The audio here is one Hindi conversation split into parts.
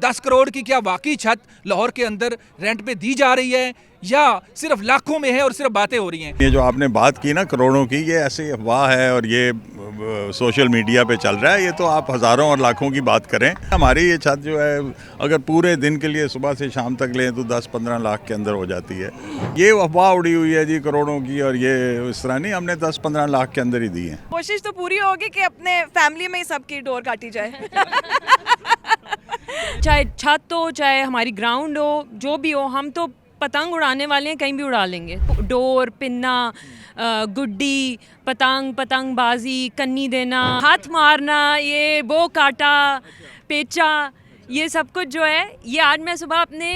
10 करोड़ की क्या वाकई छत लाहौर के अंदर रेंट पे दी जा रही है या सिर्फ लाखों में है और सिर्फ बातें हो रही हैं? ये जो आपने बात की ना करोड़ों की, ये ऐसी अफवाह है और ये सोशल मीडिया पे चल रहा है। ये तो आप हज़ारों और लाखों की बात करें। हमारी ये छत जो है अगर पूरे दिन के लिए सुबह से शाम तक लें तो 10-15 लाख के अंदर हो जाती है। ये अफवाह उड़ी हुई है जी करोड़ों की, और ये इस तरह नहीं, हमने 10-15 लाख के अंदर ही दी है। कोशिश तो पूरी होगी कि अपने फैमिली में ही सबकी डोर काटी जाए। चाहे छत हो चाहे हमारी ग्राउंड हो, जो भी हो, हम तो पतंग उड़ाने वाले हैं, कहीं भी उड़ा लेंगे। डोर, पिन्ना, गुड्डी, पतंगबाजी, कन्नी देना, हाथ मारना, ये बो काटा, पेचा, ये सब कुछ जो है, ये आज मैं सुबह अपने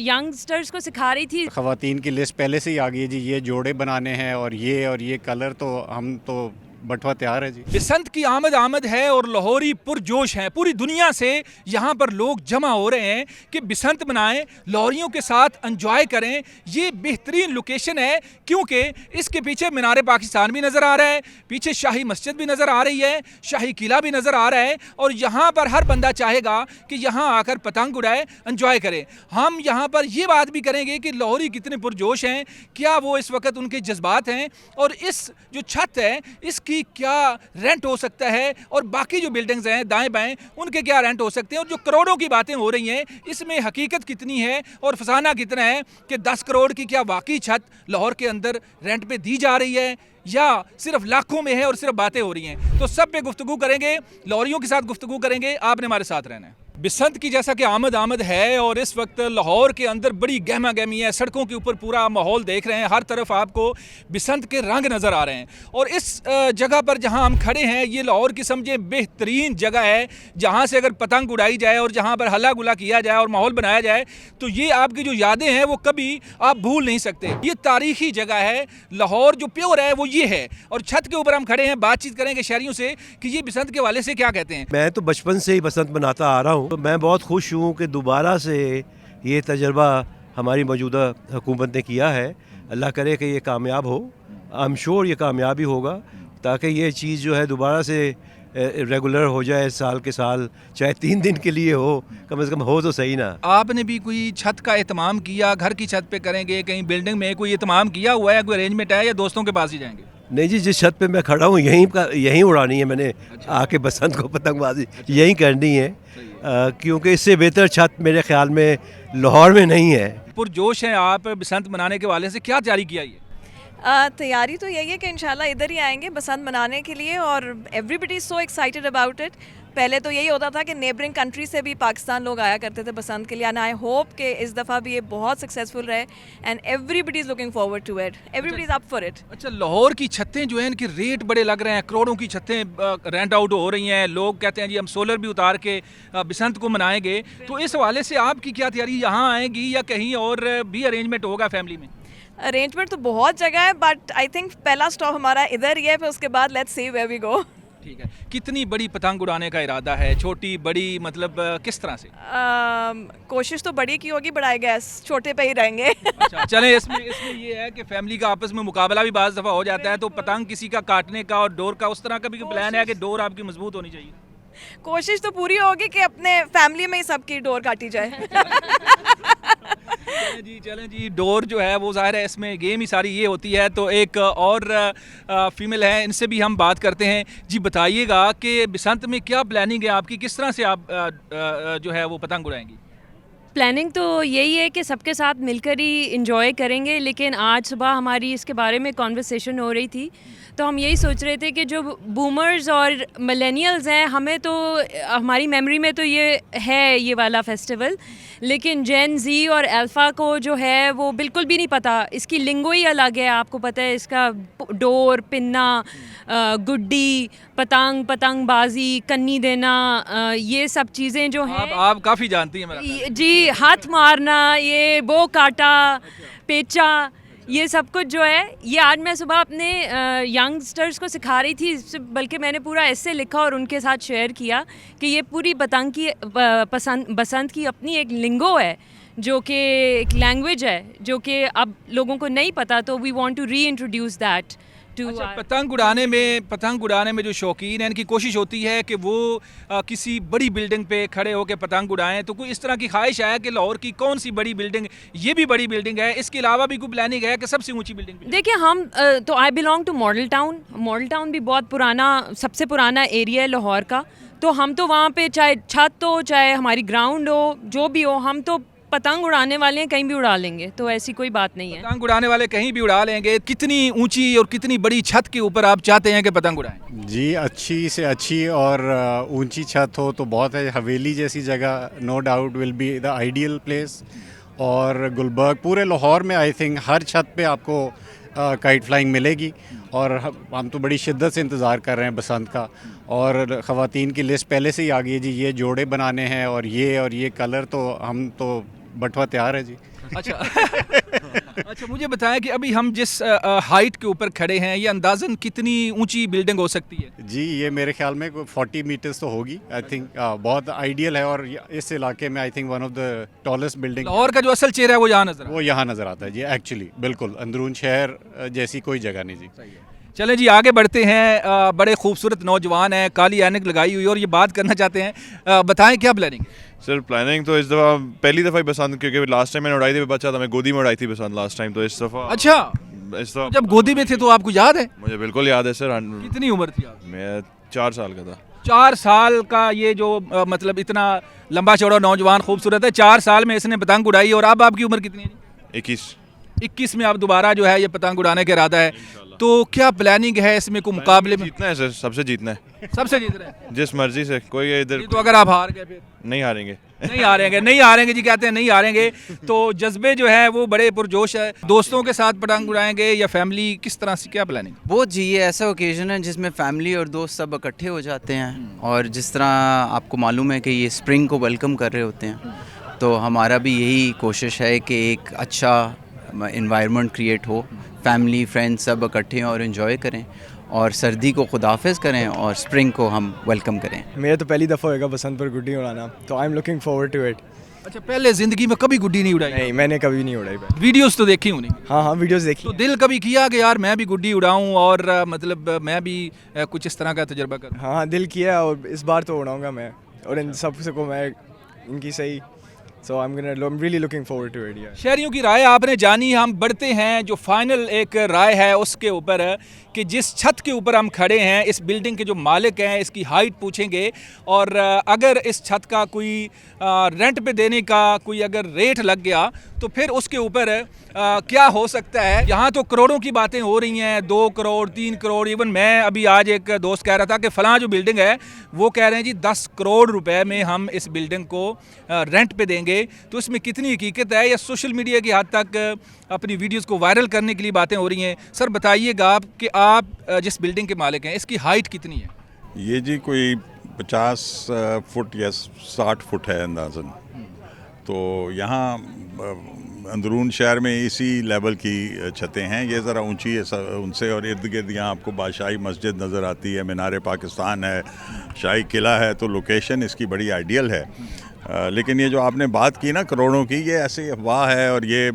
यंगस्टर्स को सिखा रही थी। ख़वातीन की लिस्ट पहले से ही आ गई है जी, ये जोड़े बनाने हैं और ये कलर, तो हम तो बटवा तैयार है जी। बसंत की आमद है और लाहौरी पुरजोश हैं। पूरी दुनिया से यहाँ पर लोग जमा हो रहे हैं कि बसंत मनाएं, लाहौरियों के साथ एंजॉय करें। ये बेहतरीन लोकेशन है क्योंकि इसके पीछे मीनार पाकिस्तान भी नज़र आ रहा है, पीछे शाही मस्जिद भी नज़र आ रही है, शाही किला भी नज़र आ रहा है, और यहाँ पर हर बंदा चाहेगा कि यहाँ आकर पतंग उड़ाए, एंजॉय करे। हम यहाँ पर ये बात भी करेंगे कि लाहौरी कितने पुरजोश हैं, क्या वो इस वक्त उनके जज्बात हैं, और इस जो छत है इसकी क्या रेंट हो सकता है, और बाकी जो बिल्डिंग्स हैं दाएं बाएं उनके क्या रेंट हो सकते हैं, और जो करोड़ों की बातें हो रही हैं इसमें हकीकत कितनी है और फसाना कितना है कि 10 करोड़ की क्या वाकई छत लाहौर के अंदर रेंट पे दी जा रही है या सिर्फ लाखों में है और सिर्फ बातें हो रही हैं। तो सब पे गुफ्तगू करेंगे, लाहौरियों के साथ गुफ्तगू करेंगे। आपने हमारे साथ रहना है। बसंत की जैसा कि आमद है और इस वक्त लाहौर के अंदर बड़ी गहमा गहमी है। सड़कों के ऊपर पूरा माहौल देख रहे हैं, हर तरफ आपको बसंत के रंग नज़र आ रहे हैं। और इस जगह पर जहां हम खड़े हैं, ये लाहौर की समझे बेहतरीन जगह है जहां से अगर पतंग उड़ाई जाए और जहां पर हल्ला गुला किया जाए और माहौल बनाया जाए तो ये आपकी जो यादें हैं वो कभी आप भूल नहीं सकते। ये तारीखी जगह है, लाहौर जो प्योर है वो ये है। और छत के ऊपर हम खड़े हैं, बातचीत करेंगे शहरियों से कि ये बसंत के हवाले से क्या कहते हैं। मैं तो बचपन से ही बसंत मनाता आ रहा हूँ, तो मैं बहुत खुश हूँ कि दोबारा से ये तजर्बा हमारी मौजूदा हुकूमत ने किया है। अल्लाह करे कि ये कामयाब हो। आई एम श्योर ये कामयाब ही होगा, ताकि ये चीज़ जो है दोबारा से रेगुलर हो जाए, साल के साल, चाहे 3 दिन के लिए हो, कम से कम हो तो सही ना। आपने भी कोई छत का एहतमाम किया? घर की छत पे करेंगे, कहीं बिल्डिंग में कोई एहतमाम किया हुआ है, कोई अरेंजमेंट है, या दोस्तों के पास ही जाएंगे? नहीं जी, जिस छत पे मैं खड़ा हूँ यहीं उड़ानी है मैंने। आके बसंत को पतंगबाजी यहीं करनी है, क्योंकि इससे बेहतर छत मेरे ख्याल में लाहौर में नहीं है। पुरजोश हैं आप बसंत मनाने के वाले से, क्या तैयारी किया ये? तैयारी तो यही है कि इंशाल्लाह इधर ही आएंगे बसंत मनाने के लिए, और everybody is so excited about it. पहले तो यही होता था कि नेबरिंग कंट्री से भी पाकिस्तान लोग आया करते थे बसंत के लिए, एंड आई होप कि इस दफ़ा भी ये बहुत सक्सेसफुल रहे, and everybody is looking forward to it, everybody is up for it. अच्छा, लाहौर की छतें जो हैं इनके रेट बड़े लग रहे हैं, करोड़ों की छतें रेंट आउट हो रही हैं। लोग कहते हैं जी हम सोलर भी उतार के बसंत को मनाएंगे। तो इस हवाले से आपकी क्या तैयारी, यहाँ आएंगी या कहीं और भी अरेंजमेंट होगा फैमिली में? अरेंजमेंट तो बहुत जगह है, बट आई थिंक पहला स्टॉप हमारा इधर ही है, फिर उसके बाद let's see where we go. ठीक है। कितनी बड़ी पतंग उड़ाने का इरादा है? छोटी, बड़ी, मतलब किस तरह से? कोशिश तो बड़ी की होगी, बट आई गेस छोटे पे ही रहेंगे। अच्छा, चलें, इसमें ये है कि फैमिली का आपस में मुकाबला भी बाज़ दफ़ा हो जाता है, तो पतंग किसी का काटने का और डोर का उस तरह का भी प्लान है कि डोर आपकी मजबूत होनी चाहिए? कोशिश तो पूरी होगी कि अपने फैमिली में ही सबकी डोर काटी जाए। चलें जी, डोर जो है वो ज़ाहिर है इसमें गेम ही सारी ये होती है। तो एक और फीमेल है, इनसे भी हम बात करते हैं। जी बताइएगा कि बसंत में क्या प्लानिंग है आपकी, किस तरह से आप जो है वो पतंग उड़ाएंगी? प्लानिंग तो यही है कि सबके साथ मिलकर ही इंजॉय करेंगे, लेकिन आज सुबह हमारी इसके बारे में कॉन्वर्सेशन हो रही थी, तो हम यही सोच रहे थे कि जो बूमर्स और मिलेनियल्स हैं, हमें तो हमारी मेमोरी में तो ये है ये वाला फेस्टिवल, लेकिन जेन जी और अल्फ़ा को जो है वो बिल्कुल भी नहीं पता। इसकी लिंगो ही अलग है, आपको पता है, इसका डोर, पिन्ना, गुड्डी, पतंगबाजी, कन्नी देना, ये सब चीज़ें जो हैं आप काफ़ी जानती हैं मेरा जी, हाथ मारना, ये बो काटा, पेचा, ये सब कुछ जो है, ये आज मैं सुबह अपने यंगस्टर्स को सिखा रही थी, बल्कि मैंने पूरा ऐसे लिखा और उनके साथ शेयर किया कि ये पूरी पतंग की बसंत की अपनी एक लिंगो है, जो कि एक लैंग्वेज है जो कि अब लोगों को नहीं पता, तो we want to reintroduce that to अच्छा, our पतंग उड़ाने में जो शौकीन है इनकी कोशिश होती है कि वो किसी बड़ी बिल्डिंग पे खड़े होकर पतंग उड़ाएं, तो कोई इस तरह की ख्वाहिश है कि लाहौर की कौन सी बड़ी बिल्डिंग, ये भी बड़ी बिल्डिंग है, इसके अलावा भी कोई प्लानिंग है कि सबसे ऊंची बिल्डिंग पे? देखिए हम तो I belong to Model Town भी बहुत पुराना, सबसे पुराना एरिया है लाहौर का। तो हम तो वहाँ पे चाहे छत हो चाहे हमारी ग्राउंड हो जो भी हो, हम तो पतंग उड़ाने वाले हैं, कहीं भी उड़ा लेंगे, तो ऐसी कोई बात नहीं है। पतंग उड़ाने वाले कहीं भी उड़ा लेंगे। कितनी ऊंची और कितनी बड़ी छत के ऊपर आप चाहते हैं कि पतंग उड़ाएं? जी अच्छी से अच्छी और ऊंची छत हो तो बहुत है। हवेली जैसी जगह no doubt will be the ideal place. और गुलबर्ग पूरे लाहौर में आई थिंक हर छत पे आपको काइट फ्लाइंग मिलेगी। और हम तो बड़ी शिद्दत से इंतज़ार कर रहे हैं बसंत का। और ख़वातीन की लिस्ट पहले से ही आ गई है जी, ये जोड़े बनाने हैं और ये कलर, तो हम तो बटवा तैयार है जी। अच्छा अच्छा, मुझे बताएं कि अभी हम जिस हाइट के ऊपर खड़े हैं, ये अंदाज़न कितनी ऊंची बिल्डिंग हो सकती है? जी ये मेरे ख्याल में 40 मीटर्स तो होगी आई थिंक। बहुत आइडियल है। और इस इलाके में I think one of the tallest building Lahore का जो असल चेहरा है वो यहाँ नजर वो यहाँ नज़र आता है जी। एक्चुअली बिल्कुल अंदरून शहर जैसी कोई जगह नहीं जी। चलें जी, आगे बढ़ते हैं। बड़े खूबसूरत नौजवान हैं, काली ऐनक लगाई हुई, और ये बात करना चाहते हैं। बताएं क्या प्लानिंग? सर प्लानिंग तो इस दफ़ा पहली दफ़ा ही बसंत, क्योंकि लास्ट टाइम मैंने उड़ाई थी बच्चा था, मैं गोदी में उड़ाई थी बसंत लास्ट टाइम। तो इस दफ़ा अच्छा, इस दफ़ा जब गोदी में थे तो आपको याद है? मुझे बिल्कुल याद है सर। कितनी उम्र थी आप? मैं 4 साल का था। 4 साल का ये जो मतलब इतना लंबा चौड़ा नौजवान खूबसूरत है, 4 साल में इसने पतंग उड़ाई। और अब आपकी उम्र कितनी है जी? 21 में आप दोबारा जो है ये पतंग उड़ाने का इरादा है। तो क्या प्लानिंग है इसमें? कोई मुकाबले में जीतना है सर, सबसे जीतना है। सबसे जीत रहे हैं? जिस मर्जी से कोई इधर तो अगर आप हार गए फिर? नहीं हारेंगे। नहीं हारेंगे जी, कहते हैं नहीं हारेंगे। तो जज्बे जो है वो बड़े पुरजोश है। दोस्तों के साथ पतंग उड़ाएंगे या फैमिली, किस तरह से, क्या प्लानिंग? बहुत जी, ये ऐसा ओकेजन है जिसमें फैमिली और दोस्त सब इकट्ठे हो जाते हैं। और जिस तरह आपको मालूम है कि ये स्प्रिंग को वेलकम कर रहे होते हैं, तो हमारा भी यही कोशिश है कि एक अच्छा इन्वायरमेंट क्रिएट हो, फैमिली फ्रेंड्स सब इकट्ठे हों और इन्जॉय करें, और सर्दी को खुदाफिज करें और स्प्रिंग को हम वेलकम करें। मेरा तो पहली दफ़ा होएगा बसंत पर गुड्डी उड़ाना, तो I am looking forward to it. अच्छा, पहले जिंदगी में कभी गुड्डी नहीं उड़ाई? नहीं, मैंने कभी नहीं उड़ाई। वीडियोस तो देखी होंगी? हाँ वीडियोस देखी। तो दिल कभी किया कि यार मैं भी गुड्डी उड़ाऊं और मतलब मैं भी कुछ इस तरह का तजुर्बा करूं? हाँ दिल किया, और इस बार तो उड़ाऊंगा मैं, और इन सब को मैं इनकी सही। So I'm really looking forward to it. Yeah. शहरियों की राय आपने जानी। हम बढ़ते हैं जो फाइनल एक राय है उसके ऊपर, कि जिस छत के ऊपर हम खड़े हैं, इस बिल्डिंग के जो मालिक हैं, इसकी हाइट पूछेंगे। और अगर इस छत का कोई रेंट पे देने का कोई अगर रेट लग गया तो फिर उसके ऊपर क्या हो सकता है। यहाँ तो करोड़ों की बातें हो रही हैं, 2 करोड़ 3 करोड़। इवन मैं अभी आज एक दोस्त कह रहा था कि फ़लाँ जो बिल्डिंग है वो कह रहे हैं जी 10 करोड़ रुपए में हम इस बिल्डिंग को रेंट पे देंगे। तो इसमें कितनी हकीकत है, या सोशल मीडिया की हद तक अपनी वीडियोस को वायरल करने के लिए बातें हो रही हैं? सर बताइएगा आप कि आप जिस बिल्डिंग के मालिक हैं, इसकी हाइट कितनी है? ये जी कोई 50 फुट या 60 फुट है अंदाज़न। तो यहाँ अंदरून शहर में इसी लेवल की छतें हैं। ये ज़रा ऊंची है उनसे, और इर्द गिर्द यहाँ आपको बादशाही मस्जिद नज़र आती है, मीनार पाकिस्तान है, शाही किला है। तो लोकेशन इसकी बड़ी आइडियल है। लेकिन ये जो आपने बात की ना करोड़ों की, ये ऐसी अफवाह है और ये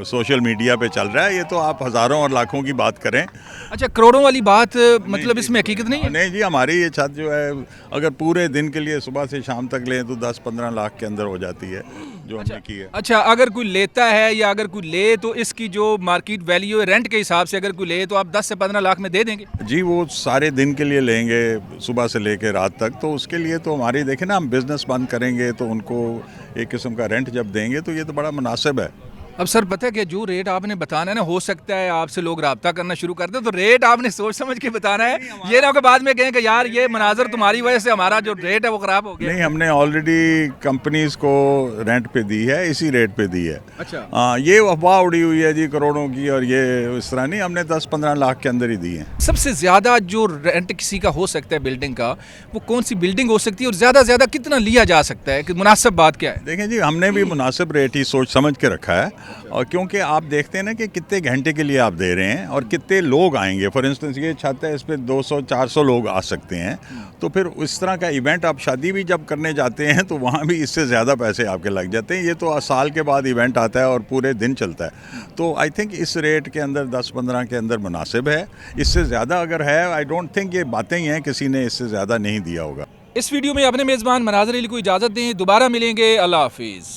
सोशल मीडिया पे चल रहा है। ये तो आप हज़ारों और लाखों की बात करें। अच्छा, करोड़ों वाली बात मतलब इसमें हकीकत नहीं है? नहीं जी, हमारी ये छत जो है अगर पूरे दिन के लिए सुबह से शाम तक लें तो 10-15 लाख के अंदर हो जाती है जो हमने की है। अच्छा, अगर कोई लेता है या अगर कोई ले तो इसकी जो मार्केट वैल्यू है रेंट के हिसाब से, अगर कोई ले तो आप 10 से 15 लाख में दे देंगे? जी, वो सारे दिन के लिए लेंगे, सुबह से लेकर रात तक। तो उसके लिए तो हमारी देखें ना, हम बिज़नेस बंद करेंगे तो उनको एक किस्म का रेंट जब देंगे तो ये तो बड़ा मुनासिब है। अब सर पता है कि जो रेट आपने बताना है ना, हो सकता है आपसे लोग रब्ता करना शुरू कर दे, तो रेट आपने सोच समझ के बताना है। ये ना कि बाद में कहें कि यार ये मनाजर तुम्हारी वजह से हमारा जो रेट है वो ख़राब हो गया। नहीं, हमने ऑलरेडी कंपनीज को रेंट पे दी है, इसी रेट पे दी है। अच्छा, हाँ, ये अफवाह उड़ी हुई है जी करोड़ों की, और ये इस तरह नहीं, हमने 10-15 लाख के अंदर ही दी है। सबसे ज़्यादा जो रेंट किसी का हो सकता है बिल्डिंग का, वो कौन सी बिल्डिंग हो सकती है, और ज़्यादा से ज़्यादा कितना लिया जा सकता है, कि मुनासिब बात क्या है? देखें जी, हमने भी मुनासिब रेट ही सोच समझ के रखा है। और क्योंकि आप देखते हैं ना कि कितने घंटे के लिए आप दे रहे हैं और कितने लोग आएंगे। फॉर इंस्टेंस ये छत है, इस पर 200-400 लोग आ सकते हैं, तो फिर इस तरह का इवेंट आप शादी भी जब करने जाते हैं तो वहाँ भी इससे ज़्यादा पैसे आपके लग जाते हैं। ये तो साल के बाद इवेंट आता है और पूरे दिन चलता है, तो आई थिंक इस रेट के अंदर 10-15 के अंदर मुनासिब है। इससे ज़्यादा अगर है, आई डोंट थिंक, ये बातें ही हैं, किसी ने इससे ज़्यादा नहीं दिया होगा। इस वीडियो में अपने मेज़बान मनाज़र अली को इजाज़त दें, दोबारा मिलेंगे, अल्लाह हाफिज़।